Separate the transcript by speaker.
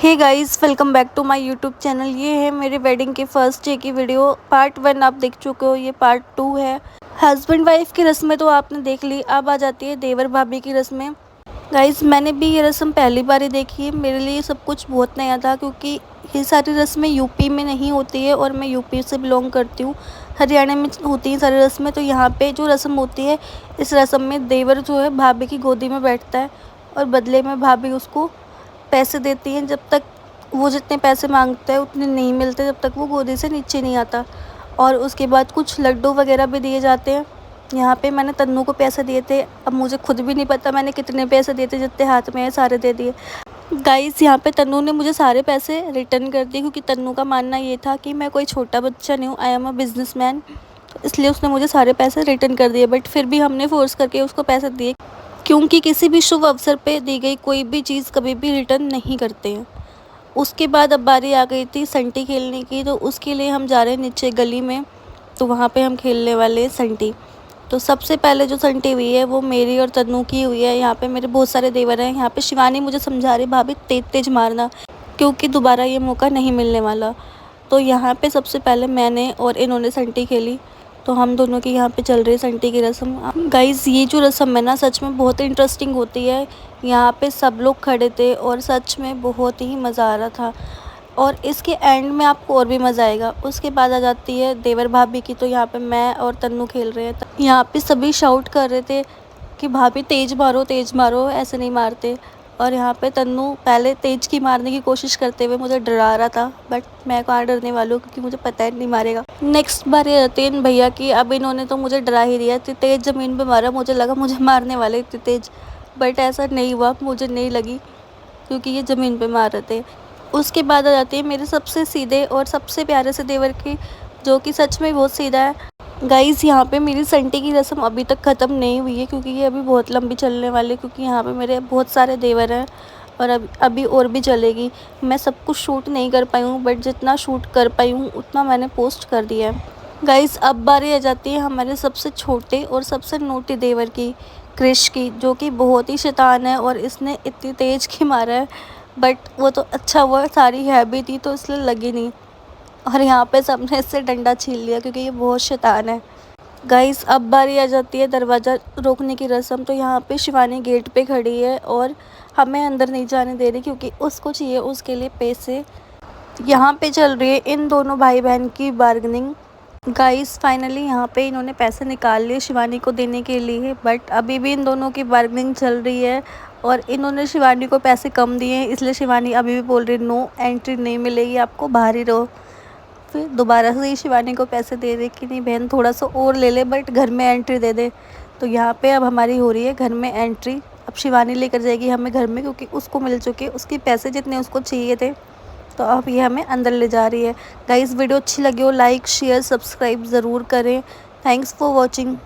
Speaker 1: Hey guys, welcome back to my YouTube channel. ये है मेरे वेडिंग के फर्स्ट डे की वीडियो। पार्ट 1 आप देख चुके हो, ये पार्ट 2 है। हस्बैंड वाइफ की रस्में तो आपने देख ली, अब आ जाती है देवर भाभी की रस्में। गाइस, मैंने भी ये रस्म पहली बार ही देखी है। मेरे लिए सब कुछ बहुत नया था क्योंकि ये सारी रस्में यूपी में नहीं होती है और मैं यूपी से बिलोंग करती हूँ। हरियाणा में होती हैं सारी रस्में। तो यहाँ पे जो रस्म होती है, इस रस्म में देवर जो है भाभी की गोदी में बैठता है और बदले में भाभी उसको पैसे देती हैं। जब तक वो जितने पैसे मांगता है उतने नहीं मिलते, जब तक वो गोदी से नीचे नहीं आता। और उसके बाद कुछ लड्डू वगैरह भी दिए जाते हैं। यहाँ पे मैंने तन्नू को पैसे दिए थे। अब मुझे खुद भी नहीं पता मैंने कितने पैसे दिए थे, जितने हाथ में है सारे दे दिए। गाइस, यहाँ पे तन्नू ने मुझे सारे पैसे रिटर्न कर दिए क्योंकि तन्नू का मानना ये था कि मैं कोई छोटा बच्चा नहीं हूँ, आई एम अ बिजनेसमैन। इसलिए उसने मुझे सारे पैसे रिटर्न कर दिए। बट फिर भी हमने फ़ोर्स करके उसको पैसे दिए क्योंकि किसी भी शुभ अवसर पे दी गई कोई भी चीज़ कभी भी रिटर्न नहीं करते हैं। उसके बाद अब बारी आ गई थी संटी खेलने की। तो उसके लिए हम जा रहे हैं नीचे गली में, तो वहाँ पे हम खेलने वाले हैं संटी। तो सबसे पहले जो संटी हुई है वो मेरी और तन्नू की हुई है। यहाँ पे मेरे बहुत सारे देवर हैं। यहाँ पे शिवानी मुझे समझा रही, भाभी तेज तेज मारना क्योंकि दोबारा ये मौका नहीं मिलने वाला। तो यहाँ पे सबसे पहले मैंने और इन्होंने संटी खेली। तो हम दोनों की यहाँ पे चल रही है संटी की रस्म। गाइज़, ये जो रस्म है ना, सच में बहुत इंटरेस्टिंग होती है। यहाँ पे सब लोग खड़े थे और सच में बहुत ही मज़ा आ रहा था। और इसके एंड में आपको और भी मज़ा आएगा। उसके बाद आ जाती है देवर भाभी की। तो यहाँ पे मैं और तन्नू खेल रहे हैं। यहाँ पे सभी शाउट कर रहे थे कि भाभी तेज़ मारो, ऐसे नहीं मारते। और यहाँ पे तन्नू पहले तेज की मारने की कोशिश करते हुए मुझे डरा रहा था। बट मैं कहाँ डरने वाली हूँ क्योंकि मुझे पता है नहीं मारेगा। नेक्स्ट बार ये रहते हैं भैया की। अब इन्होंने तो मुझे डरा ही दिया, इतनी तेज़ ज़मीन पे मारा, मुझे लगा मुझे मारने वाले इतनी तेज़। बट ऐसा नहीं हुआ, मुझे नहीं लगी क्योंकि ये ज़मीन पे मार रहे थे। उसके बाद आ जाती है मेरे सबसे सीधे और सबसे प्यारे से देवर की, जो कि सच में बहुत सीधा है। गाइज़, यहाँ पे मेरी संटी की रस्म अभी तक ख़त्म नहीं हुई है क्योंकि ये अभी बहुत लंबी चलने वाली है। क्योंकि यहाँ पे मेरे बहुत सारे देवर हैं और अभी और भी चलेगी। मैं सब कुछ शूट नहीं कर पाई हूँ, बट जितना शूट कर पाई हूँ उतना मैंने पोस्ट कर दिया है। गाइज़, अब बारी आ जाती है हमारे सबसे छोटे और सबसे नोटी देवर की, क्रिश की, जो कि बहुत ही शैतान है और इसने इतनी तेज़ की मारा है। बट वो तो अच्छा हुआ, सारी हैवी थी तो इसलिए लगी नहीं। और यहाँ पे सबने इससे डंडा छीन लिया क्योंकि ये बहुत शैतान है। गाइस, अब बारी आ जाती है दरवाज़ा रोकने की रस्म। तो यहाँ पे शिवानी गेट पे खड़ी है और हमें अंदर नहीं जाने दे रही क्योंकि उसको चाहिए उसके लिए पैसे। यहाँ पे चल रही है इन दोनों भाई बहन की बार्गेनिंग। गाइस, फाइनली यहाँ पे इन्होंने पैसे निकाल लिए शिवानी को देने के लिए। बट अभी भी इन दोनों की बार्गेनिंग चल रही है और इन्होंने शिवानी को पैसे कम दिए हैं, इसलिए शिवानी अभी भी बोल रही नो एंट्री नहीं मिलेगी आपको, बाहर ही रहो। फिर दोबारा से ही शिवानी को पैसे दे दे कि नहीं बहन थोड़ा सा और ले ले, बट घर में एंट्री दे दे। तो यहाँ पे अब हमारी हो रही है घर में एंट्री। अब शिवानी लेकर जाएगी हमें घर में क्योंकि उसको मिल चुके उसके पैसे जितने उसको चाहिए थे। तो अब ये हमें अंदर ले जा रही है। गाइस, वीडियो अच्छी लगी हो लाइक शेयर सब्सक्राइब ज़रूर करें। Thanks for watching.